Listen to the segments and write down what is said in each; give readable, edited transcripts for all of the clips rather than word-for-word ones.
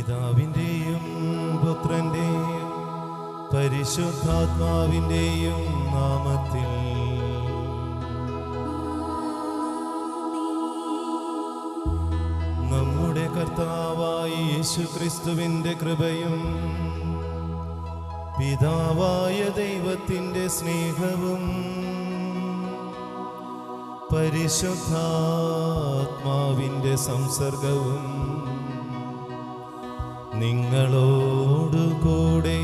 പിതാവിൻ്റെയും പുത്രൻ്റെയും പരിശുദ്ധാത്മാവിൻ്റെയും നാമത്തിൽ നമ്മുടെ കർത്താവായ യേശുക്രിസ്തുവിൻ്റെ കൃപയും പിതാവായ ദൈവത്തിൻ്റെ സ്നേഹവും പരിശുദ്ധാത്മാവിൻ്റെ സംസർഗവും നിങ്ങളോടുകൂടെ.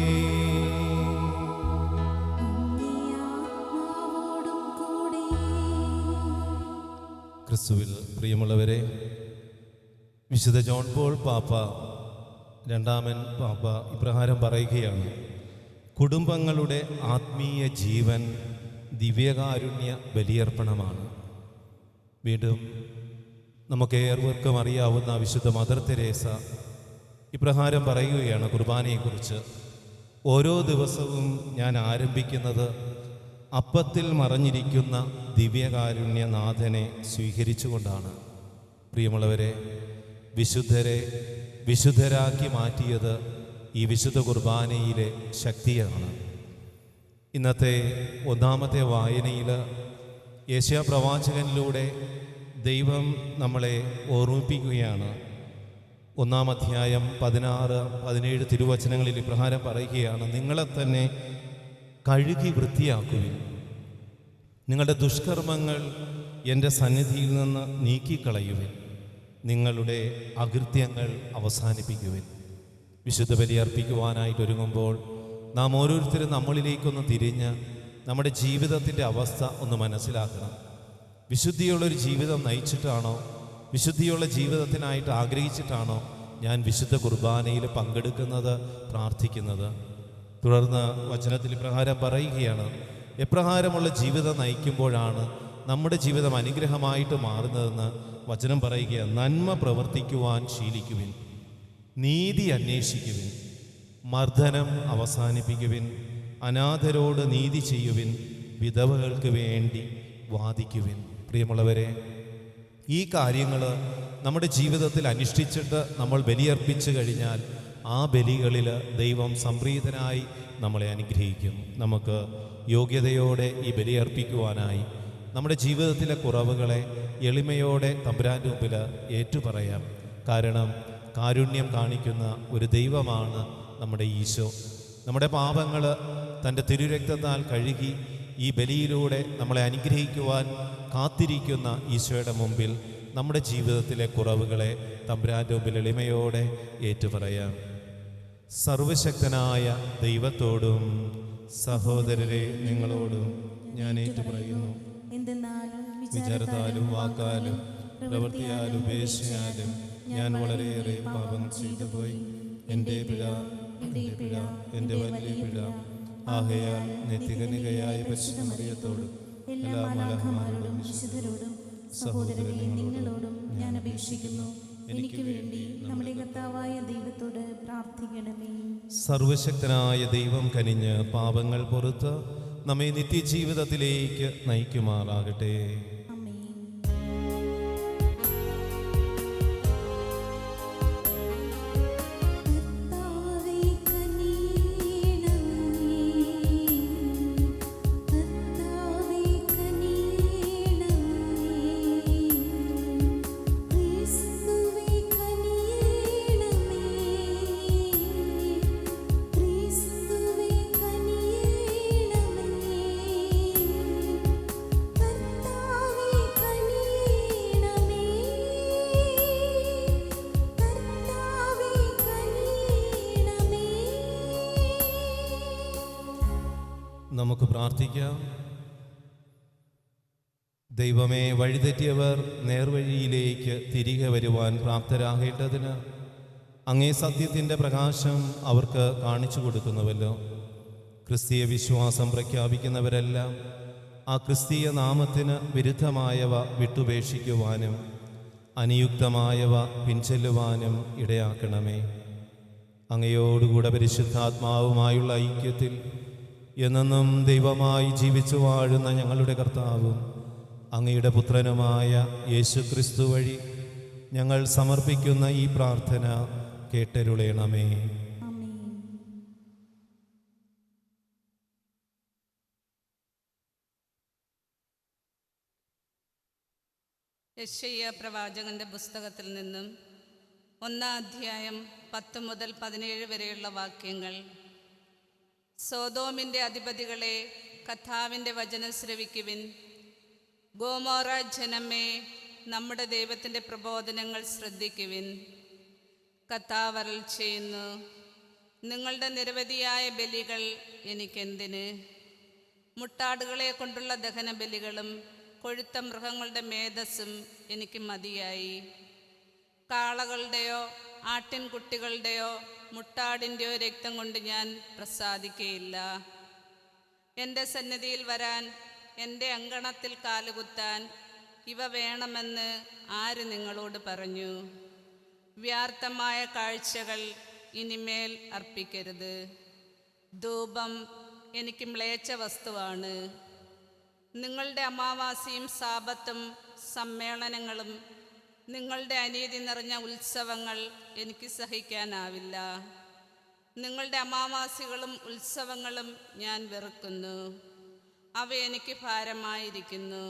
ക്രിസ്തുവിൽ പ്രിയമുള്ളവരെ, വിശുദ്ധ ജോൺ പോൾ പാപ്പ രണ്ടാമൻ പാപ്പ ഇപ്രകാരം പറയുകയാണ്: കുടുംബങ്ങളുടെ ആത്മീയ ജീവൻ ദിവ്യകാരുണ്യ ബലിയർപ്പണമാണ്. വീണ്ടും നമുക്കേവർക്കും അറിയാവുന്ന വിശുദ്ധ മദർ തെരേസ ഇപ്രകാരം പറയുകയാണ് കുർബാനയെക്കുറിച്ച്: ഓരോ ദിവസവും ഞാൻ ആരംഭിക്കുന്നത് അപ്പത്തിൽ മറഞ്ഞിരിക്കുന്ന ദിവ്യകാരുണ്യനാഥനെ സ്വീകരിച്ചുകൊണ്ടാണ്. പ്രിയമുള്ളവരെ, വിശുദ്ധരാക്കി മാറ്റിയത് ഈ വിശുദ്ധ കുർബാനയിലെ ശക്തിയാണ്. ഇന്നത്തെ ഒന്നാമത്തെ വായനയിൽ യെശയ്യാ പ്രവാചകനിലൂടെ ദൈവം നമ്മളെ ഓർമ്മിപ്പിക്കുകയാണ്. 1-ാം അധ്യായം 16-17 തിരുവചനങ്ങളിൽ ഇപ്രകാരം പറയുകയാണ്: നിങ്ങളെ തന്നെ കഴുകി വൃത്തിയാക്കുവിൻ, നിങ്ങളുടെ ദുഷ്കർമ്മങ്ങൾ എൻ്റെ സന്നിധിയിൽ നിന്ന് നീക്കിക്കളയുവിൻ, നിങ്ങളുടെ അകൃത്യങ്ങൾ അവസാനിപ്പിക്കുവിൻ. വിശുദ്ധ ബലി അർപ്പിക്കുവാനായിട്ടൊരുങ്ങുമ്പോൾ നാം ഓരോരുത്തരും നമ്മളിലേക്കൊന്ന് തിരിഞ്ഞ് നമ്മുടെ ജീവിതത്തിൻ്റെ അവസ്ഥ ഒന്ന് മനസ്സിലാക്കണം. വിശുദ്ധിയുള്ളൊരു ജീവിതം നയിച്ചിട്ടാണോ, വിശുദ്ധിയുള്ള ജീവിതത്തിനായിട്ട് ആഗ്രഹിച്ചിട്ടാണോ ഞാൻ വിശുദ്ധ കുർബാനയിൽ പങ്കെടുക്കുന്നത്, പ്രാർത്ഥിക്കുന്നത്? തുടർന്ന് വചനത്തിൽ ഇപ്രകാരം പറയുകയാണ്: എപ്രകാരമുള്ള ജീവിതം നയിക്കുമ്പോഴാണ് നമ്മുടെ ജീവിതം അനുഗ്രഹമായിട്ട് മാറുന്നതെന്ന് വചനം പറയുക. നന്മ പ്രവർത്തിക്കുവാൻ ശീലിക്കുവിൻ, നീതി അന്വേഷിക്കുവിൻ, മർദ്ദനം അവസാനിപ്പിക്കുവിൻ, അനാഥരോട് നീതി ചെയ്യുവിൻ, വിധവകൾക്ക് വേണ്ടി വാദിക്കുവിൻ. പ്രിയമുള്ളവരെ, ഈ കാര്യങ്ങൾ നമ്മുടെ ജീവിതത്തിൽ അനുഷ്ഠിച്ചിട്ട് നമ്മൾ ബലിയർപ്പിച്ചു കഴിഞ്ഞാൽ ആ ബലികളിൽ ദൈവം സംപ്രീതനായി നമ്മളെ അനുഗ്രഹിക്കും. നമുക്ക് യോഗ്യതയോടെ ഈ ബലിയർപ്പിക്കുവാനായി നമ്മുടെ ജീവിതത്തിലെ കുറവുകളെ എളിമയോടെ തമ്പുരാൻ്റെ മുമ്പിൽ ഏറ്റുപറയാം. കാരണം കാരുണ്യം കാണിക്കുന്ന ഒരു ദൈവമാണ് നമ്മുടെ ഈശോ. നമ്മുടെ പാപങ്ങൾ തൻ്റെ തിരുരക്തത്താൽ കഴുകി ഈ ബലിയിലൂടെ നമ്മളെ അനുഗ്രഹിക്കുവാൻ കാത്തിരിക്കുന്ന ഈശോയുടെ മുമ്പിൽ നമ്മുടെ ജീവിതത്തിലെ കുറവുകളെ തമ്പുരാൻ്റെ മുമ്പിൽ എളിമയോടെ ഏറ്റുപറയാം. സർവശക്തനായ ദൈവത്തോടും സഹോദരരെ നിങ്ങളോടും ഞാൻ ഏറ്റുപറയുന്നു. വിചാരത്താലും വാക്കാലും പ്രവൃത്തിയാലും ഉപേക്ഷയാലും ഞാൻ വളരെയേറെ പാപം ചെയ്തു പോയി. എൻ്റെ പിഴ, എൻ്റെ വലിയ പിഴ. ആകയാൽ നിത്യകന്യകയായ പരിശുദ്ധ മറിയത്തോടും എല്ലാ മലഹമാരോടും വിശുദ്ധരോടും സഹോദരങ്ങളോടും ഞാൻ അപേക്ഷിക്കുന്നു. എനിക്ക് വേണ്ടി നമ്മുടെ കർത്താവായ ദൈവത്തോട് പ്രാർത്ഥിക്കണമേ. സർവശക്തനായ ദൈവം കനിഞ്ഞ് പാപങ്ങൾ പുറത്ത് നമ്മെ നിത്യജീവിതത്തിലേക്ക് നയിക്കുമാറാകട്ടെ. നമുക്ക് പ്രാർത്ഥിക്കാം. ദൈവമേ, വഴിതെറ്റിയവർ നേർവഴിയിലേക്ക് തിരികെ വരുവാൻ പ്രാപ്തരാകേണ്ടതിന് അങ്ങേ സത്യത്തിൻ്റെ പ്രകാശം അവർക്ക് കാണിച്ചു കൊടുക്കുന്നുവല്ലോ. ക്രിസ്തീയ വിശ്വാസം പ്രഖ്യാപിക്കുന്നവരെല്ലാം ആ ക്രിസ്തീയ നാമത്തിന് വിരുദ്ധമായവ വിട്ടുപേക്ഷിക്കുവാനും അനുയുക്തമായവ പിൻചെല്ലുവാനും ഇടയാക്കണമേ. അങ്ങയോടുകൂടെ പരിശുദ്ധാത്മാവുമായുള്ള ഐക്യത്തിൽ എന്നെന്നും ദൈവമായി ജീവിച്ചു വാഴുന്ന ഞങ്ങളുടെ കർത്താവും അങ്ങയുടെ പുത്രനുമായ യേശുക്രിസ്തു വഴി ഞങ്ങൾ സമർപ്പിക്കുന്ന ഈ പ്രാർത്ഥന കേട്ടരുളേണമേ. യെശയ്യാ പ്രവാചകന്റെ പുസ്തകത്തിൽ നിന്നും 1-ാം അധ്യായം 10 മുതൽ 17 വരെയുള്ള വാക്യങ്ങൾ. സോദോമിൻ്റെ അധിപതികളെ, കർത്താവിൻ്റെ വചനം ശ്രവിക്കുവിൻ. ഗോമോറ ജനമേ, നമ്മുടെ ദൈവത്തിൻ്റെ പ്രബോധനങ്ങൾ ശ്രദ്ധിക്കുവിൻ. കർത്താവ് അരുൾ ചെയ്യുന്നു, നിങ്ങളുടെ നിരവധിയായ ബലികൾ എനിക്കെന്തിന്? മുട്ടാടുകളെ കൊണ്ടുള്ള ദഹനബലികളും കൊഴുത്ത മൃഗങ്ങളുടെ മേധസ്സും എനിക്ക് മതിയായി. കാളകളുടെയോ ആട്ടിൻകുട്ടികളുടെയോ മുട്ടാടിൻ്റെയോ രക്തം കൊണ്ട് ഞാൻ പ്രസാദിക്കയില്ല. എൻ്റെ സന്നിധിയിൽ വരാൻ, എൻ്റെ അങ്കണത്തിൽ കാലുകുത്താൻ ഇവ വേണമെന്ന് ആര് നിങ്ങളോട് പറഞ്ഞു? വ്യർത്ഥമായ കാഴ്ചകൾ ഇനിമേൽ അർപ്പിക്കരുത്. ധൂപം എനിക്ക് മ്ലേച്ഛ വസ്തുവാണ്. നിങ്ങളുടെ അമാവാസിയും സാപത്തും സമ്മേളനങ്ങളും നിങ്ങളുടെ അനീതി നിറഞ്ഞ ഉത്സവങ്ങൾ എനിക്ക് സഹിക്കാനാവില്ല. നിങ്ങളുടെ അമാവാസികളും ഉത്സവങ്ങളും ഞാൻ വെറുക്കുന്നു. അവ എനിക്ക് ഭാരമായിരിക്കുന്നു.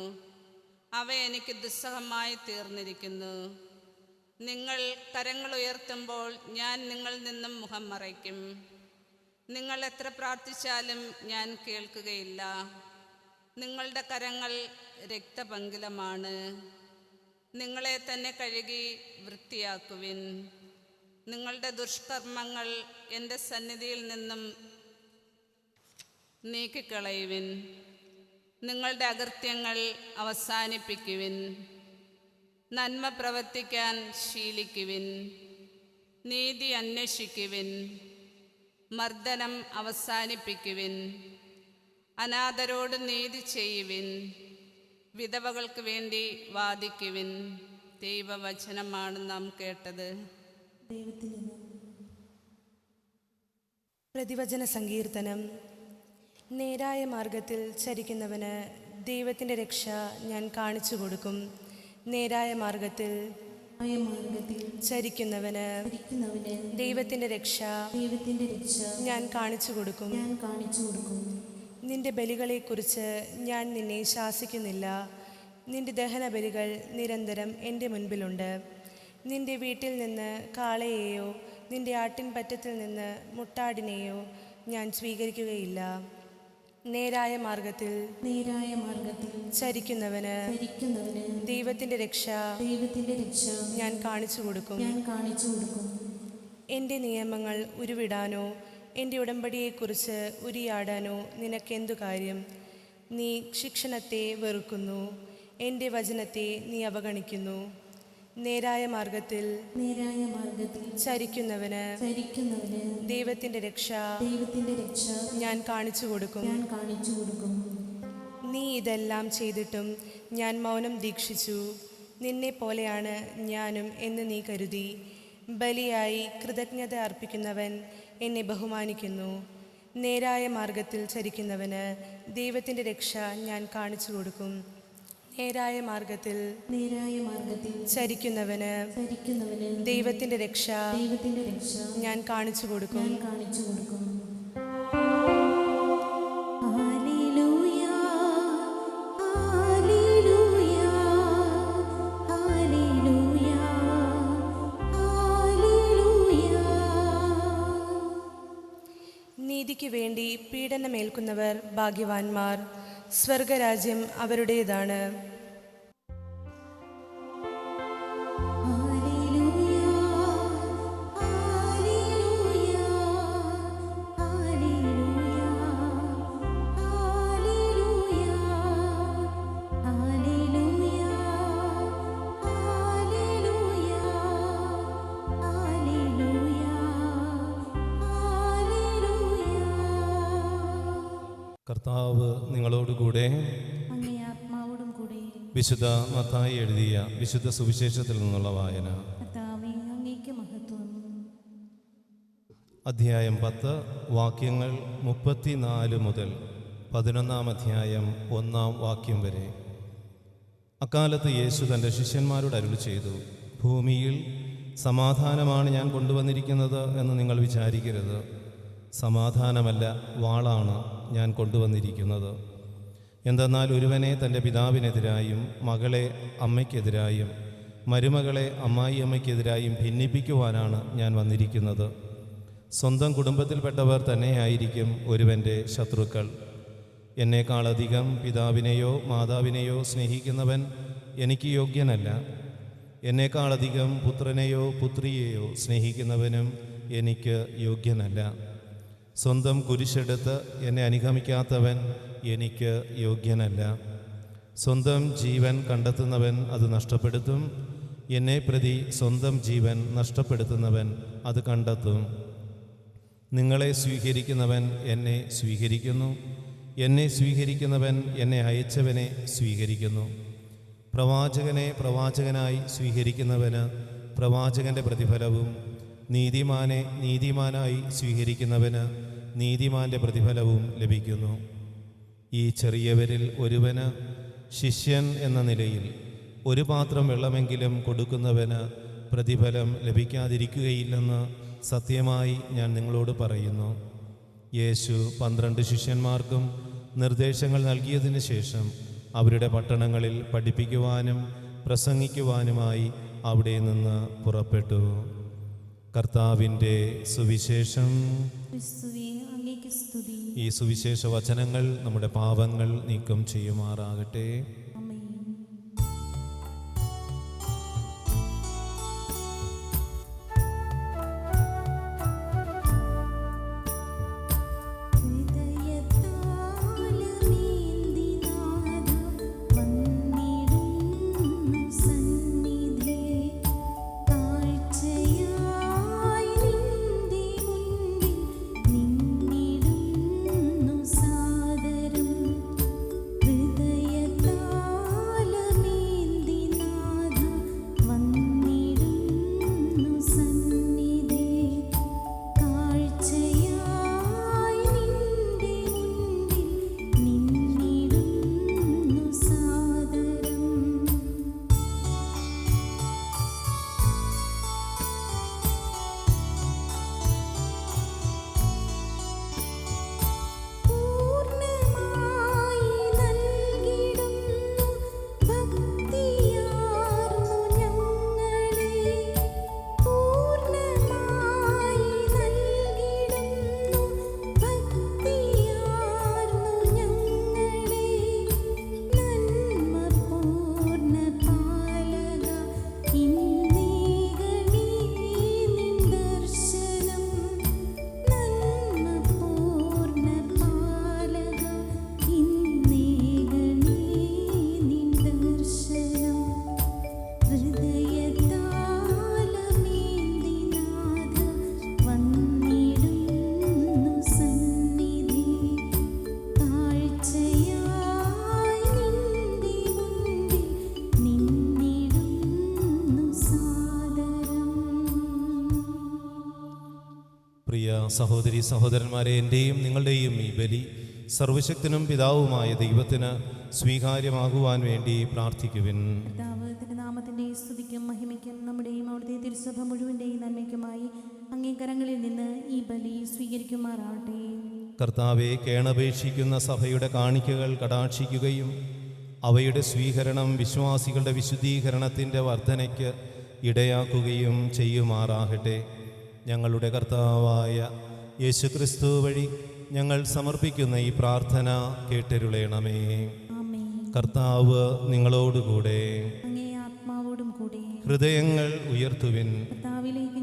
അവ എനിക്ക് ദുസ്സഹമായി തീർന്നിരിക്കുന്നു. നിങ്ങൾ കരങ്ങൾ ഉയർത്തുമ്പോൾ ഞാൻ നിങ്ങളിൽ നിന്നും മുഖം മറയ്ക്കും. നിങ്ങൾ എത്ര പ്രാർത്ഥിച്ചാലും ഞാൻ കേൾക്കുകയില്ല. നിങ്ങളുടെ കരങ്ങൾ രക്തപങ്കിലമാണ്. നിങ്ങളെ തന്നെ കഴുകി വൃത്തിയാക്കുവിൻ. നിങ്ങളുടെ ദുഷ്കർമ്മങ്ങൾ എൻ്റെ സന്നിധിയിൽ നിന്നും നീക്കിക്കളയുവിൻ. നിങ്ങളുടെ അകൃത്യങ്ങൾ അവസാനിപ്പിക്കുവിൻ. നന്മ പ്രവർത്തിക്കാൻ ശീലിക്കുവിൻ. നീതി അന്വേഷിക്കുവിൻ. മർദ്ദനം അവസാനിപ്പിക്കുവിൻ. അനാഥരോട് നീതി ചെയ്യുവിൻ. വിധവകൾക്ക് വേണ്ടി വാദിക്കുവിൻ. ദൈവവചനമാണ് നാം കേട്ടത്. പ്രതിവചന സങ്കീർത്തനം. നേരായ മാർഗത്തിൽ ചരിക്കുന്നവന് ദൈവത്തിൻ്റെ രക്ഷ ഞാൻ കാണിച്ചു കൊടുക്കും. നേരായ മാർഗത്തിൽ ചരിക്കുന്നവന് ദൈവത്തിൻ്റെ രക്ഷ ഞാൻ കാണിച്ചു കൊടുക്കും. നിന്റെ ബലികളെക്കുറിച്ച് ഞാൻ നിന്നെ ശാസിക്കുന്നില്ല. നിന്റെ ദഹന ബലികൾ നിരന്തരം എൻ്റെ മുൻപിലുണ്ട്. നിന്റെ വീട്ടിൽ നിന്ന് കാളയെയോ നിന്റെ ആട്ടിൻപറ്റത്തിൽ നിന്ന് മുട്ടാടിനെയോ ഞാൻ സ്വീകരിക്കുകയില്ല. നേരായ മാർഗത്തിൽ ചരിക്കുന്നവന് ദൈവത്തിൻ്റെ രക്ഷ ഞാൻ കാണിച്ചു കൊടുക്കും. എൻ്റെ നിയമങ്ങൾ ഉരുവിടാനോ എൻ്റെ ഉടമ്പടിയെക്കുറിച്ച് ഉരിയാടാനോ നിനക്കെന്തു കാര്യം? നീ ശിക്ഷണത്തെ വെറുക്കുന്നു, എൻ്റെ വചനത്തെ നീ അവഗണിക്കുന്നു. നേരായ മാർഗത്തിൽ ചരിക്കുന്നവന് ദൈവത്തിൻ്റെ രക്ഷ ഞാൻ കാണിച്ചു കൊടുക്കും. നീ ഇതെല്ലാം ചെയ്തിട്ടും ഞാൻ മൗനം ദീക്ഷിച്ചു. നിന്നെ പോലെയാണ് ഞാനും എന്ന് നീ കരുതി. ബലിയായി കൃതജ്ഞത അർപ്പിക്കുന്നവൻ എന്നെ ബഹുമാനിക്കുന്നു. നേരായ മാർഗത്തിൽ ചരിക്കുന്നവന് ദൈവത്തിൻ്റെ രക്ഷ ഞാൻ കാണിച്ചു കൊടുക്കും. നേരായ മാർഗത്തിൽ ചരിക്കുന്നവന് ദൈവത്തിൻ്റെ രക്ഷ ഞാൻ കാണിച്ചു കൊടുക്കും. നീതിക്ക് വേണ്ടി പീഡനമേൽക്കുന്നവർ ഭാഗ്യവാന്മാർ, സ്വർഗരാജ്യം അവരുടേതാണ്. കർത്താവ് നിങ്ങളോടുകൂടെ. വിശുദ്ധ മത്തായി എഴുതിയ വിശുദ്ധ സുവിശേഷത്തിൽ നിന്നുള്ള വായന. അധ്യായം 10 വാക്യങ്ങൾ 34 മുതൽ 11-ാം അധ്യായം 1-ാം വാക്യം വരെ. അക്കാലത്ത് യേശു തൻ്റെ ശിഷ്യന്മാരോട് അരുളി ചെയ്തു, ഭൂമിയിൽ സമാധാനമാണ് ഞാൻ കൊണ്ടുവന്നിരിക്കുന്നത് എന്ന് നിങ്ങൾ വിചാരിക്കരുത്. സമാധാനമല്ല, വാളാണ് ഞാൻ കൊണ്ടുവന്നിരിക്കുന്നത്. എന്തെന്നാൽ ഒരുവനെ തൻ്റെ പിതാവിനെതിരായും മകളെ അമ്മയ്ക്കെതിരായും മരുമകളെ അമ്മായിയമ്മയ്ക്കെതിരായും ഭിന്നിപ്പിക്കുവാനാണ് ഞാൻ വന്നിരിക്കുന്നത്. സ്വന്തം കുടുംബത്തിൽപ്പെട്ടവർ തന്നെയായിരിക്കും ഒരുവൻ്റെ ശത്രുക്കൾ. എന്നേക്കാളധികം പിതാവിനെയോ മാതാവിനെയോ സ്നേഹിക്കുന്നവൻ എനിക്ക് യോഗ്യനല്ല. എന്നേക്കാളധികം പുത്രനെയോ പുത്രിയെയോ സ്നേഹിക്കുന്നവനും എനിക്ക് യോഗ്യനല്ല. സ്വന്തം കുരിശെടുത്ത് എന്നെ അനുഗമിക്കാത്തവൻ എനിക്ക് യോഗ്യനല്ല. സ്വന്തം ജീവൻ കണ്ടെത്തുന്നവൻ അത് നഷ്ടപ്പെടുത്തും. എന്നെ പ്രതി സ്വന്തം ജീവൻ നഷ്ടപ്പെടുത്തുന്നവൻ അത് കണ്ടെത്തും. നിങ്ങളെ സ്വീകരിക്കുന്നവൻ എന്നെ സ്വീകരിക്കുന്നു. എന്നെ സ്വീകരിക്കുന്നവൻ എന്നെ അയച്ചവനെ സ്വീകരിക്കുന്നു. പ്രവാചകനെ പ്രവാചകനായി സ്വീകരിക്കുന്നവന് പ്രവാചകൻ്റെ പ്രതിഫലവും നീതിമാനെ നീതിമാനായി സ്വീകരിക്കുന്നവന് നീതിമാൻ്റെ പ്രതിഫലവും ലഭിക്കുന്നു. ഈ ചെറിയവരിൽ ഒരുവന് ശിഷ്യൻ എന്ന നിലയിൽ ഒരു പാത്രം വെള്ളമെങ്കിലും കൊടുക്കുന്നവന് പ്രതിഫലം ലഭിക്കാതിരിക്കുകയില്ലെന്ന് സത്യമായി ഞാൻ നിങ്ങളോട് പറയുന്നു. യേശു 12 ശിഷ്യന്മാർക്കും നിർദ്ദേശങ്ങൾ നൽകിയതിന് ശേഷം അവരുടെ പട്ടണങ്ങളിൽ പഠിപ്പിക്കുവാനും പ്രസംഗിക്കുവാനുമായി അവിടെ നിന്ന് പുറപ്പെട്ടു. കർത്താവിൻ്റെ സുവിശേഷം. ഈ സുവിശേഷ വചനങ്ങൾ നമ്മുടെ പാപങ്ങൾ നീക്കം ചെയ്യുമാറാകട്ടെ. സഹോദരി സഹോദരന്മാരെ, എൻ്റെയും നിങ്ങളുടെയും ഈ ബലി സർവശക്തനും പിതാവുമായ ദൈവത്തിന് സ്വീകാര്യമാകുവാൻ വേണ്ടി പ്രാർത്ഥിക്കുവിൻ. നാമത്തിന്റെ സ്തുതിക്കും മഹിമയ്ക്കും നമ്മുടെയും അവിടുത്തെ തിരുസഭ മുഴുവൻ്റെയും നന്മയ്ക്കുമായി അംഗീകാരങ്ങളിൽ നിന്ന് ഈ ബലി സ്വീകരിക്കുമാറാവട്ടെ. കർത്താവെ, കേണപേക്ഷിക്കുന്ന സഭയുടെ കാണിക്കകൾ കടാക്ഷിക്കുകയും അവയുടെ സ്വീകരണം വിശ്വാസികളുടെ വിശുദ്ധീകരണത്തിൻ്റെ വർധനയ്ക്ക് ഇടയാക്കുകയും ചെയ്യുമാറാകട്ടെ. ഞങ്ങളുടെ കർത്താവായ യേശുക്രിസ്തു വഴി ഞങ്ങൾ സമർപ്പിക്കുന്ന ഈ പ്രാർത്ഥന കേട്ടരുളേണമേ. കർത്താവ് നിങ്ങളോടുകൂടെ. ഹൃദയങ്ങൾ ഉയർത്തുവിൻ.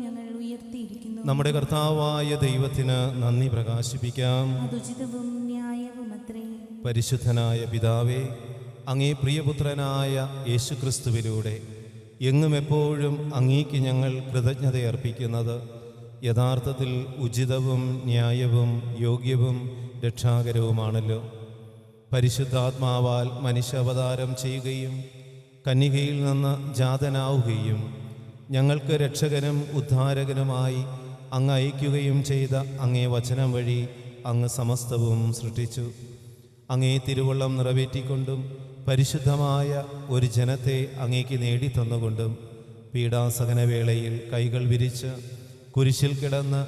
ഞങ്ങൾ ഉയർത്തിയിരിക്കുന്നു. നമ്മുടെ കർത്താവായ ദൈവത്തിന് നന്ദി പ്രകാശിപ്പിക്കാം. പരിശുദ്ധനായ പിതാവേ, അങ്ങേ പ്രിയപുത്രനായ യേശുക്രിസ്തുവിലൂടെ എങ്ങും എപ്പോഴും അങ്ങേക്ക് ഞങ്ങൾ കൃതജ്ഞതയർപ്പിക്കുന്നത് യഥാർത്ഥത്തിൽ ഉചിതവും ന്യായവും യോഗ്യവും രക്ഷാകരവുമാണല്ലോ. പരിശുദ്ധാത്മാവാൽ മനുഷ്യാവതാരം ചെയ്യുകയും കന്യകയിൽ നിന്ന് ജാതനാവുകയും ഞങ്ങൾക്ക് രക്ഷകനും ഉദ്ധാരകനുമായി അങ്ങ് അയക്കുകയും ചെയ്ത അങ്ങേ വചനം വഴി അങ്ങ് സമസ്തവും സൃഷ്ടിച്ചു. അങ്ങേ തിരുവള്ളം നിറവേറ്റിക്കൊണ്ടും പരിശുദ്ധമായ ഒരു ജനത്തെ അങ്ങേക്ക് നേടിത്തന്നുകൊണ്ടും പീഡാസഹനവേളയിൽ കൈകൾ വിരിച്ച് കുരിശിൽ കിടന്ന്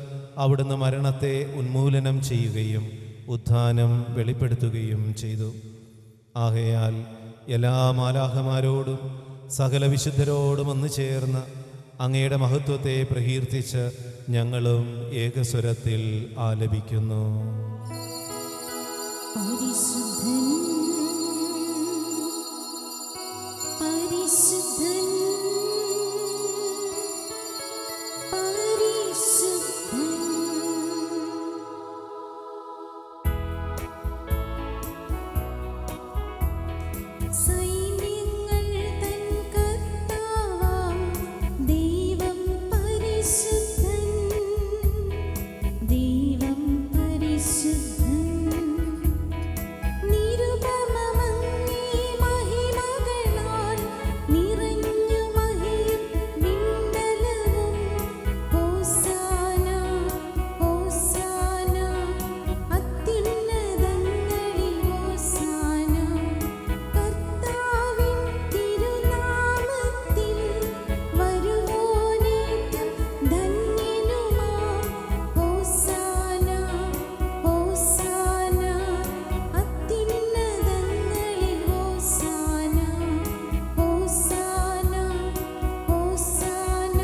അവിടുന്ന് മരണത്തെ ഉന്മൂലനം ചെയ്യുകയും ഉത്ഥാനം വെളിപ്പെടുത്തുകയും ചെയ്തു. ആകയാൽ എല്ലാ മാലാഖമാരോടും സകല വിശുദ്ധരോടും ഒന്ന് ചേർന്ന് അങ്ങയുടെ മഹത്വത്തെ പ്രകീർത്തിച്ച് ഞങ്ങളും ഏകസ്വരത്തിൽ ആലപിക്കുന്നു. പരിശുദ്ധൻ പരിശുദ്ധൻ പരിശുദ്ധൻ സൈന്യങ്ങൾ തൻ കർത്താവാം ദൈവം പരിശുദ്ധൻ ദൈവം പരിശുദ്ധൻ നിരുപമമങ്ങേ മഹിമകളാൽ നിറഞ്ഞു മഹിയും വിണ്ടലവും ഹോസാന ഹോസാന അത്യുന്നതങ്ങളിൽ ഹോസാന കർത്താവിൻ തിരുനാമത്തിൽ വരുവോനേറ്റം ധന്യനുമാം ഹോസാന ഹോസാന അത്യുന്നതങ്ങളിൽ ഹോസാന ഹോസാന ഹോസാന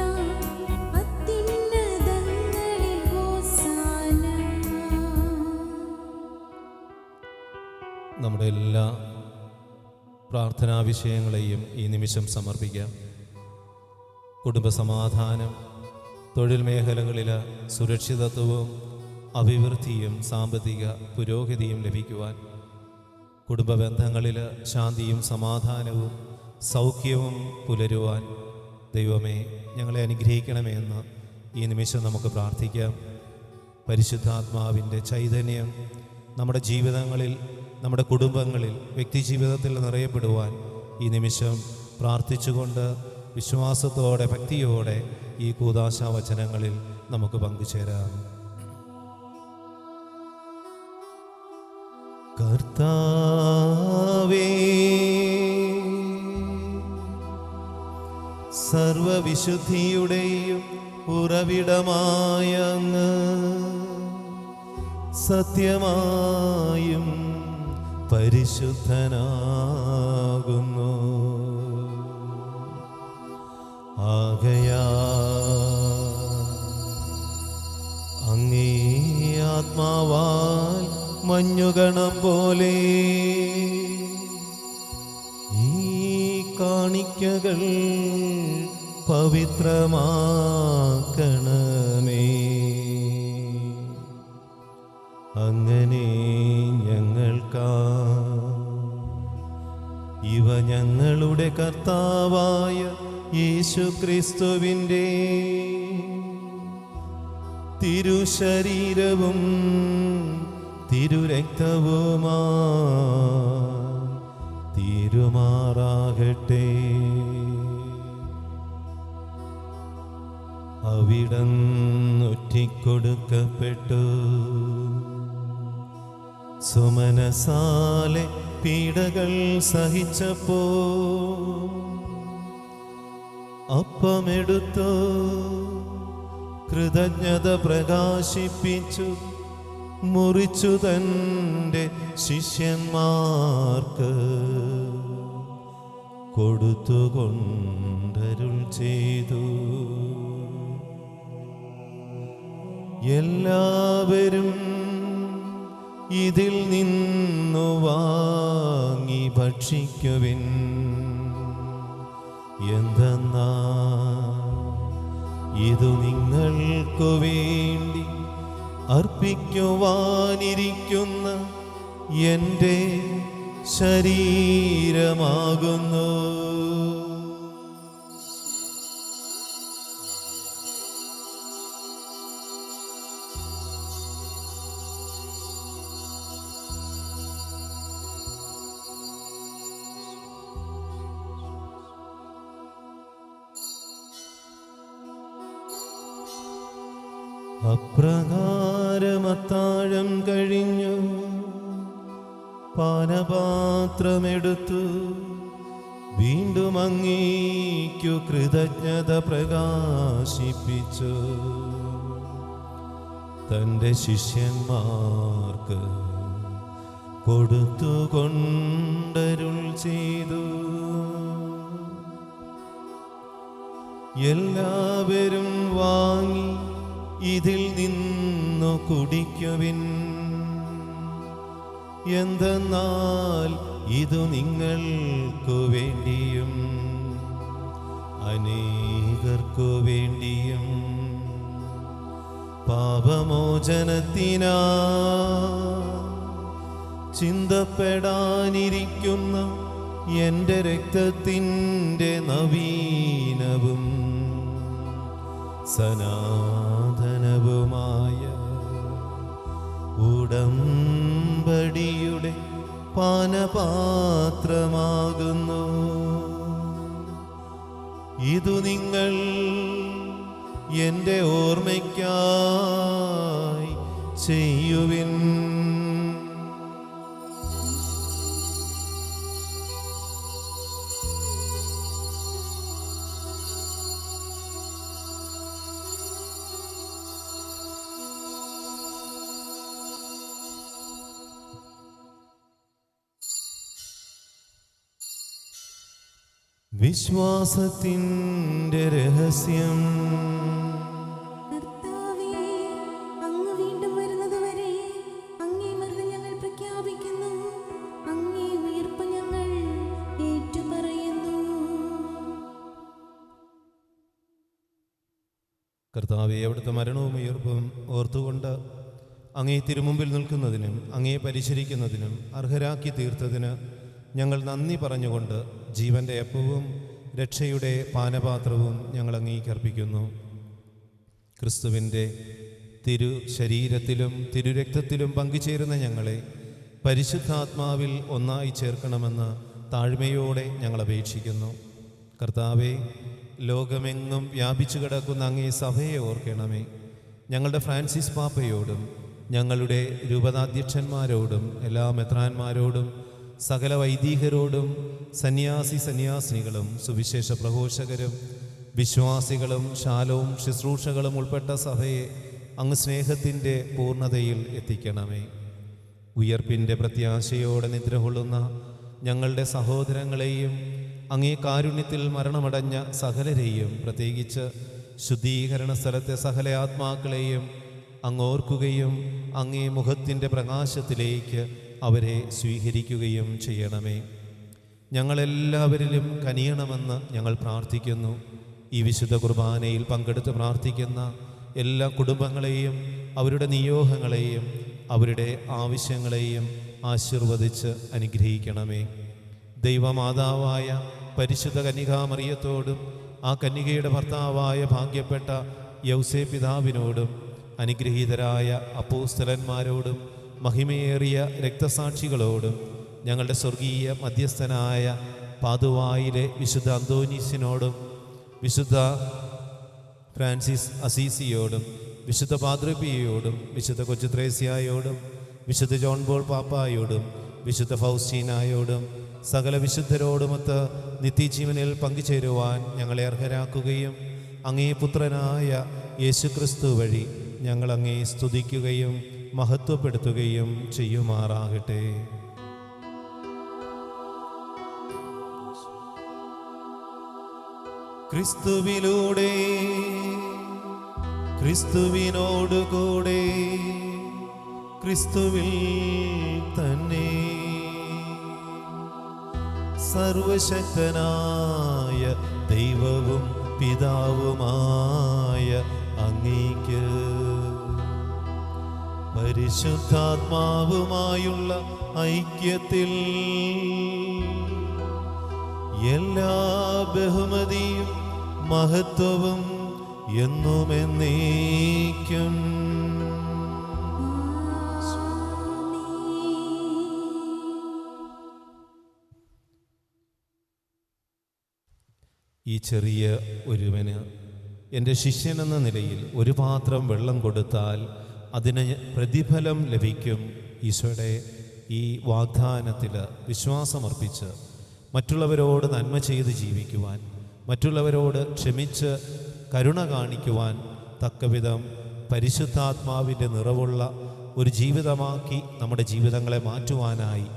അത്യുന്നതങ്ങളിൽ ഹോസാന. നമ്മുടെ എല്ലാ പ്രാർത്ഥനാ വിഷയങ്ങളെയും ഈ നിമിഷം സമർപ്പിക്കാം. കുടുംബസമാധാനം, തൊഴിൽ മേഖലകളിൽ സുരക്ഷിതത്വവും അഭിവൃദ്ധിയും സാമ്പത്തിക പുരോഗതിയും ലഭിക്കുവാൻ, കുടുംബ ബന്ധങ്ങളിൽ ശാന്തിയും സമാധാനവും സൗഖ്യവും പുലരുവാൻ ദൈവമേ ഞങ്ങളെ അനുഗ്രഹിക്കണമെന്ന് ഈ നിമിഷം നമുക്ക് പ്രാർത്ഥിക്കാം. പരിശുദ്ധാത്മാവിൻ്റെ ചൈതന്യം നമ്മുടെ ജീവിതങ്ങളിൽ, നമ്മുടെ കുടുംബങ്ങളിൽ, വ്യക്തിജീവിതത്തിൽ നിറയപ്പെടുവാൻ ഈ നിമിഷം പ്രാർത്ഥിച്ചുകൊണ്ട് വിശ്വാസത്തോടെ ഭക്തിയോടെ ഈ കൂദാശ വചനങ്ങളിൽ നമുക്ക് പങ്കുചേരാം. കർത്താവേ, സർവവിശുദ്ധിയുടെയും ഉറവിടമായ അങ്ങ് സത്യമായും പരിശുദ്ധനാകുന്നു. ആകയാൽ അങ്ങേ ആത്മാവാൽ മഞ്ഞുകണം പോലെ ഈ കാണിക്കകൾ പവിത്രമാക്കണമേ. അങ്ങനെ ഇവ ഞങ്ങളുടെ കർത്താവായ യേശുക്രിസ്തുവിൻ്റെ തിരുശരീരവും തിരുരക്തവുമാ തീരുമാറാകട്ടെ. അവിടന്നൊറ്റിക്കൊടുക്കപ്പെട്ടു സുമനസാലെ പീഡകൾ സഹിച്ചപ്പോ അപ്പമെടുത്തു കൃതജ്ഞത പ്രകാശിപ്പിച്ചു മുറിച്ചു തൻ്റെ ശിഷ്യന്മാർക്ക് കൊടുത്തുകൊണ്ടരുൾ ചെയ്തു. എല്ലാവരും ഇതിൽ നിന്നു വാങ്ങി ഭക്ഷിക്കുവിൻ. എന്തെന്നാ ഇതു നിങ്ങൾക്കു വേണ്ടി അർപ്പിക്കുവാനിരിക്കുന്ന എൻ്റെ ശരീരമാകുന്നു. അപ്രകാരമത്താഴം കഴിഞ്ഞു പാനപാത്രമെടുത്തു വീണ്ടും അങ്ങേക്കു കൃതജ്ഞത പ്രകാശിപ്പിച്ചു തൻ്റെ ശിഷ്യന്മാർക്ക് കൊടുത്തുകൊണ്ടരുൾ ചെയ്തു. എല്ലാവരും വാങ്ങി ഇതിൽ നിന്നു കുടിക്കുവിൻ. എന്തെന്നാൽ ഇതു നിങ്ങൾക്കു വേണ്ടിയും അനേകർക്കു വേണ്ടിയും പാപമോചനത്തിനാ ചിന്തപ്പെടാനിരിക്കുന്ന എൻ്റെ രക്തത്തിൻ്റെ നവീനവും സനാതനവുമായ ഉടമ്പടിയുടെ പാനപാത്രമാകുന്നു. ഇതു നിങ്ങൾ എൻ്റെ ഓർമ്മയ്ക്കായി ചെയ്യുവിൻ. വിശ്വാസത്തിൻ്റെ രഹസ്യം. കർത്താവേ, അങ്ങ് വീണ്ടും വരുന്നതുവരെ അങ്ങേ മരണം ഞങ്ങൾ പ്രഖ്യാപിക്കുന്നു, അങ്ങേ ഉയിർപ്പ് ഞങ്ങൾ ഏറ്റുപറയുന്നു. കർത്താവേ, അവിടുത്തെ മരണവും ഉയർപ്പും ഓർത്തുകൊണ്ട് അങ്ങേ തിരുമുമ്പിൽ നിൽക്കുന്നതിനും അങ്ങേ പരിചരിക്കുന്നതിനും അർഹരാക്കി തീർത്തതിന് ഞങ്ങൾ നന്ദി പറഞ്ഞുകൊണ്ട് ജീവൻ്റെ അപ്പവും രക്ഷയുടെ പാനപാത്രവും ഞങ്ങൾ അങ്ങേക്കർപ്പിക്കുന്നു. ക്രിസ്തുവിൻ്റെ തിരു ശരീരത്തിലും തിരുരക്തത്തിലും പങ്കുചേരുന്ന ഞങ്ങളെ പരിശുദ്ധാത്മാവിൽ ഒന്നായി ചേർക്കണമെന്ന് താഴ്മയോടെ ഞങ്ങൾ അപേക്ഷിക്കുന്നു. കർത്താവെ, ലോകമെങ്ങും വ്യാപിച്ചു കിടക്കുന്ന അങ്ങേ സഭയെ ഓർക്കണമേ. ഞങ്ങളുടെ ഫ്രാൻസിസ് പാപ്പയോടും ഞങ്ങളുടെ രൂപതാധ്യക്ഷന്മാരോടും എല്ലാ മെത്രാന്മാരോടും സകല വൈദികരോടും സന്യാസിനികളും സുവിശേഷ പ്രഘോഷകരും വിശ്വാസികളും ശാലവും ശുശ്രൂഷകളും ഉൾപ്പെട്ട സഭയെ അങ്ങ് സ്നേഹത്തിൻ്റെ പൂർണ്ണതയിൽ എത്തിക്കണമേ. ഉയർപ്പിൻ്റെ പ്രത്യാശയോടെ നിദ്രകൊള്ളുന്ന ഞങ്ങളുടെ സഹോദരങ്ങളെയും അങ്ങേ കാരുണ്യത്തിൽ മരണമടഞ്ഞ സകലരെയും പ്രത്യേകിച്ച് ശുദ്ധീകരണ സ്ഥലത്തെ സകല ആത്മാക്കളെയും അങ്ങോർക്കുകയും അങ്ങേ മുഖത്തിൻ്റെ പ്രകാശത്തിലേക്ക് അവരെ സ്വീകരിക്കുകയും ചെയ്യണമേ. ഞങ്ങളെല്ലാവരിലും കനിയണമെന്ന് ഞങ്ങൾ പ്രാർത്ഥിക്കുന്നു. ഈ വിശുദ്ധ കുർബാനയിൽ പങ്കെടുത്ത് പ്രാർത്ഥിക്കുന്ന എല്ലാ കുടുംബങ്ങളെയും അവരുടെ നിയോഗങ്ങളെയും അവരുടെ ആവശ്യങ്ങളെയും ആശീർവദിച്ച് അനുഗ്രഹിക്കണമേ. ദൈവമാതാവായ പരിശുദ്ധ കന്യകാമറിയത്തോടും ആ കന്യകയുടെ ഭർത്താവായ ഭാഗ്യപ്പെട്ട യൗസേ പിതാവിനോടും അനുഗ്രഹീതരായ അപ്പോസ്തലന്മാരോടും മഹിമയേറിയ രക്തസാക്ഷികളോടും ഞങ്ങളുടെ സ്വർഗീയ മധ്യസ്ഥനായ പാതുവായിലെ വിശുദ്ധ അന്തോനീസിനോടും വിശുദ്ധ ഫ്രാൻസിസ് അസീസിയോടും വിശുദ്ധ പാദ്രപ്പിയോടും വിശുദ്ധ കൊച്ചു ത്രേസ്യായോടും വിശുദ്ധ ജോൺ ബോൾ പാപ്പായോടും വിശുദ്ധ ഫൗസ്റ്റീനായോടും സകല വിശുദ്ധരോടുമൊത്ത് നിത്യജീവനിൽ പങ്കുചേരുവാൻ ഞങ്ങളെ അർഹരാക്കുകയും അങ്ങേ പുത്രനായ യേശുക്രിസ്തു വഴി ഞങ്ങൾ അങ്ങേ സ്തുതിക്കുകയും മഹത്വപ്പെടുത്തുകയും ചെയ്യുമാറാകട്ടെ. ക്രിസ്തുവിലൂടെ ക്രിസ്തുവിനോടുകൂടെ ക്രിസ്തുവിൽ തന്നെ സർവശക്തനായ ദൈവവും പിതാവുമായ അങ്ങേക്ക് പരിശുദ്ധാത്മാവുമായുള്ള ഐക്യത്തിൽ എല്ലാ ബഹുമതിയും മഹത്വവും എന്നും എന്നേക്കും. ഈ ചെറിയ ഒരുവന് എൻ്റെ ശിഷ്യനെന്ന നിലയിൽ ഒരു പാത്രം വെള്ളം കൊടുത്താൽ അതിന് പ്രതിഫലം ലഭിക്കും. ഈശോയുടെ ഈ വാഗ്ദാനത്തിൽ വിശ്വാസമർപ്പിച്ച് മറ്റുള്ളവരോട് നന്മ ചെയ്ത് ജീവിക്കുവാൻ, മറ്റുള്ളവരോട് ക്ഷമിച്ച് കരുണ കാണിക്കുവാൻ തക്കവിധം പരിശുദ്ധാത്മാവിൻ്റെ നിറവുള്ള ഒരു ജീവിതമാക്കി നമ്മുടെ ജീവിതങ്ങളെ മാറ്റുവാനായി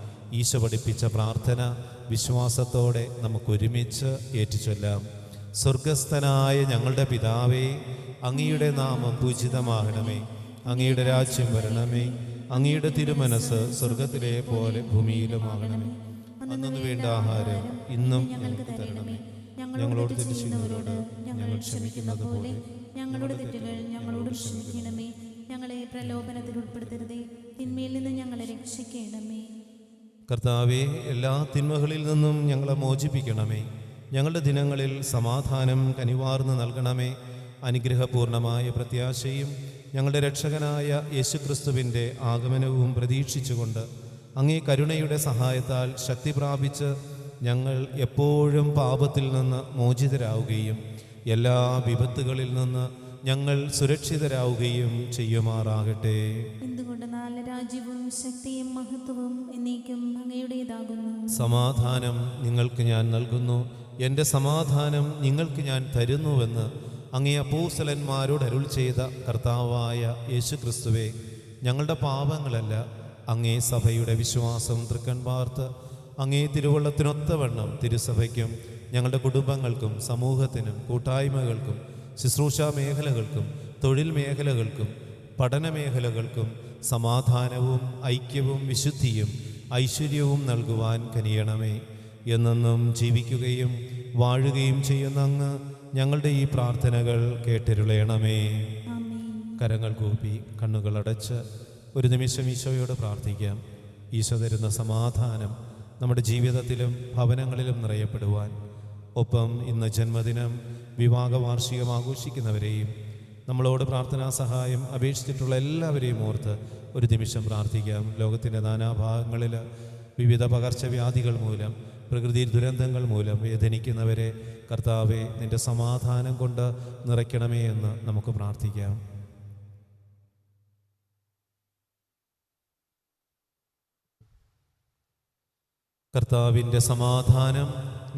ഈശോ പഠിപ്പിച്ച പ്രാർത്ഥന വിശ്വാസത്തോടെ നമുക്കൊരുമിച്ച് ഏറ്റുചൊല്ലാം. സ്വർഗസ്ഥനായ ഞങ്ങളുടെ പിതാവേ, അങ്ങയുടെ നാമം പൂജിതമാകണമേ, അങ്ങയുടെ രാജ്യം വരണമേ, അങ്ങയുടെ തിരുമനസ് സ്വർഗത്തിലെ പോലെ ഭൂമിയിലുമാകണമേ. അന്നു വേണ്ട ആഹാരം ഇന്നും ഞങ്ങൾക്ക് തരണമേ. ഞങ്ങളോട് തെറ്റ് ചെയ്യുന്നവരോട് ഞങ്ങൾ ക്ഷമിക്കുന്നത് പോലെ ഞങ്ങളുടെ തെറ്റുകൾ ഞങ്ങളോട് ക്ഷമിക്കണമേ. ഞങ്ങളെ പ്രലോഭനത്തിൽ ഉൾപ്പെടുത്തരുതേ, തിന്മയിൽ നിന്ന് ഞങ്ങളെ രക്ഷിക്കണമേ. കർത്താവേ, എല്ലാ തിന്മകളിൽ നിന്നും ഞങ്ങളെ മോചിപ്പിക്കണമേ. ഞങ്ങളുടെ ദിനങ്ങളിൽ സമാധാനം കനിവാർന്ന് നൽകണമേ. അനുഗ്രഹപൂർണമായ പ്രത്യാശയും ഞങ്ങളുടെ രക്ഷകനായ യേശുക്രിസ്തുവിൻ്റെ ആഗമനവും പ്രതീക്ഷിച്ചുകൊണ്ട് അങ്ങേ കരുണയുടെ സഹായത്താൽ ശക്തി പ്രാപിച്ച് ഞങ്ങൾ എപ്പോഴും പാപത്തിൽ നിന്ന് മോചിതരാവുകയും എല്ലാ വിപത്തുകളിൽ നിന്ന് ഞങ്ങൾ സുരക്ഷിതരാവുകയും ചെയ്യുമാറാകട്ടെ. എന്തുകൊണ്ട് നല്ല രാജ്യവും ശക്തിയും മഹത്വവും എന്നേക്കും അങ്ങയുടേതാകുന്നു. സമാധാനം നിങ്ങൾക്ക് ഞാൻ നൽകുന്നു, എൻ്റെ സമാധാനം നിങ്ങൾക്ക് ഞാൻ തരുന്നുവെന്ന് അങ്ങേ അപ്പോസ്തലന്മാരോട് അരുൾ ചെയ്ത കർത്താവായ യേശുക്രിസ്തുവേ, ഞങ്ങളുടെ പാപങ്ങളല്ല അങ്ങേ സഭയുടെ വിശ്വാസം തൃക്കൺ പാർത്ത് അങ്ങേ തിരുവള്ളത്തിനൊത്തവണ്ണം തിരുസഭയ്ക്കും ഞങ്ങളുടെ കുടുംബങ്ങൾക്കും സമൂഹത്തിനും കൂട്ടായ്മകൾക്കും ശുശ്രൂഷാ മേഖലകൾക്കും തൊഴിൽ മേഖലകൾക്കും പഠന മേഖലകൾക്കും സമാധാനവും ഐക്യവും വിശുദ്ധിയും ഐശ്വര്യവും നൽകുവാൻ കനിയണമേ. എന്നെന്നും ജീവിക്കുകയും വാഴുകയും ചെയ്യുന്ന അങ്ങ് ഞങ്ങളുടെ ഈ പ്രാർത്ഥനകൾ കേട്ടരുളയണമേ. കരങ്ങൾ കൂപ്പി കണ്ണുകൾ അടച്ച് ഒരു നിമിഷം ഈശോയോട് പ്രാർത്ഥിക്കാം. ഈശോ തരുന്ന സമാധാനം നമ്മുടെ ജീവിതത്തിലും ഭവനങ്ങളിലും നിറയപ്പെടുവാൻ, ഒപ്പം ഇന്ന് ജന്മദിനം വിവാഹ വാർഷികം ആഘോഷിക്കുന്നവരെയും നമ്മളോട് പ്രാർത്ഥനാ സഹായം അപേക്ഷിച്ചിട്ടുള്ള എല്ലാവരെയും ഓർത്ത് ഒരു നിമിഷം പ്രാർത്ഥിക്കാം. ലോകത്തിൻ്റെ നാനാഭാഗങ്ങളിൽ വിവിധ പകർച്ചവ്യാധികൾ മൂലം, പ്രകൃതി ദുരന്തങ്ങൾ മൂലം വേദനിക്കുന്നവരെ കർത്താവെ നിൻ്റെ സമാധാനം കൊണ്ട് നിറയ്ക്കണമേ എന്ന് നമുക്ക് പ്രാർത്ഥിക്കാം. കർത്താവിൻ്റെ സമാധാനം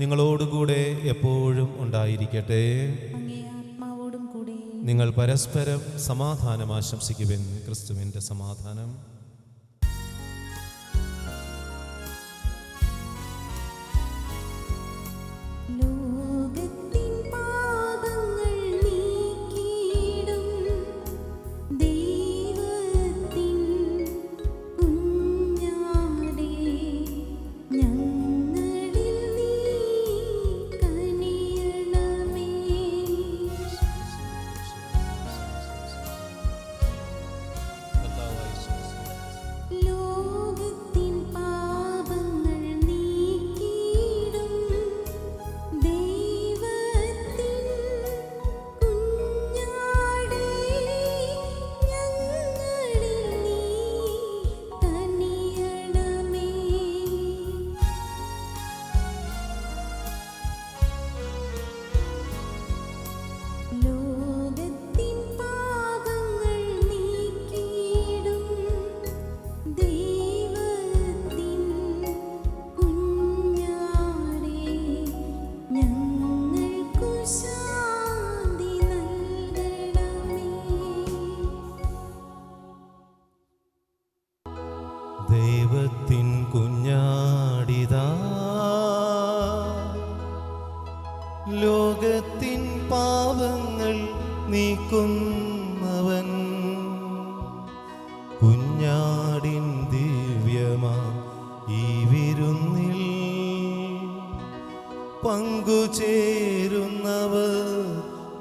നിങ്ങളോടുകൂടെ എപ്പോഴും ഉണ്ടായിരിക്കട്ടെ. അങ്ങേ ആത്മാവോടും കൂടെ. നിങ്ങൾ പരസ്പരം സമാധാനം ആശംസിക്കുവിൻ. ക്രിസ്തുവിൻ്റെ സമാധാനം. ദൈവത്തിൻ കുഞ്ഞാടിതാ, ലോകത്തിൻ പാപങ്ങൾ നീക്കുന്നവൻ, കുഞ്ഞാടിൻ ദിവ്യമാ ഈ വിരുന്നിൽ പങ്കുചേരുന്നവർ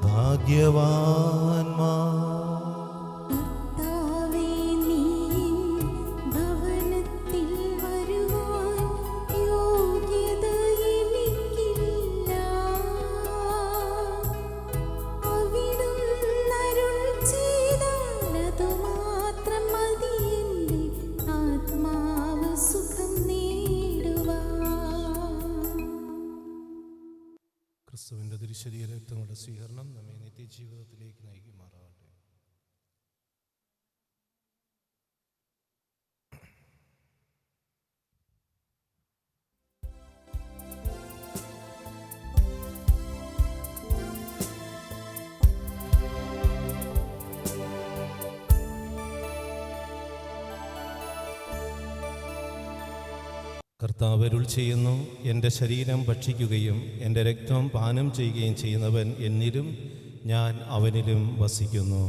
ഭാഗ്യവാന്മാർ. ക്രിസ്തുവിൻ്റെ തിരുശരീര രക്തങ്ങളുടെ സ്വീകരണം നമ്മെ നിത്യജീവിതത്തിലേക്ക് നയിക്കുമാറാകട്ടെ. കർത്താവ് അരുൾ ചെയ്യുന്നു, എൻ്റെ ശരീരം ഭക്ഷിക്കുകയും എൻ്റെ രക്തം പാനം ചെയ്യുകയും ചെയ്യുന്നവൻ എന്നിലും ഞാൻ അവനിലും വസിക്കുന്നു.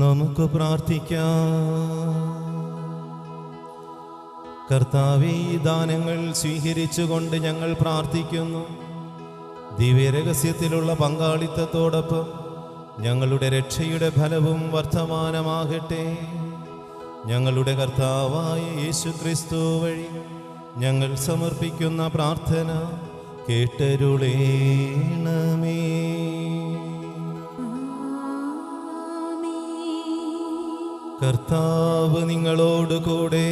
നമുക്ക് പ്രാർത്ഥിക്കാം. കർത്താവേ, ഈ ദാനങ്ങൾ സ്വീകരിച്ചുകൊണ്ട് ഞങ്ങൾ പ്രാർത്ഥിക്കുന്നു. ദിവ്യരഹസ്യത്തിലുള്ള പങ്കാളിത്തത്തോടൊപ്പം ഞങ്ങളുടെ രക്ഷയുടെ ഫലവും വർദ്ധമാനമാകട്ടെ. ഞങ്ങളുടെ കർത്താവായ യേശുക്രിസ്തു വഴി ഞങ്ങൾ സമർപ്പിക്കുന്ന പ്രാർത്ഥന കേട്ടരുളേണമേ. കർത്താവ് നിങ്ങളോട് കൂടെ.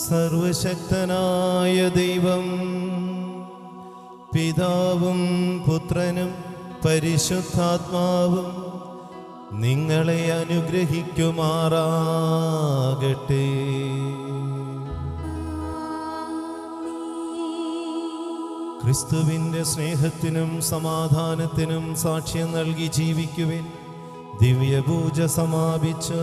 സർവശക്തനായ ദൈവം പിതാവും പുത്രനും പരിശുദ്ധാത്മാവും നിങ്ങളെ അനുഗ്രഹിക്കുമാറാകട്ടെ. ക്രിസ്തുവിൻ്റെ സ്നേഹത്തിനും സമാധാനത്തിനും സാക്ഷ്യം നൽകി ജീവിക്കുവിൻ. ദിവ്യപൂജ സമാപിച്ചു.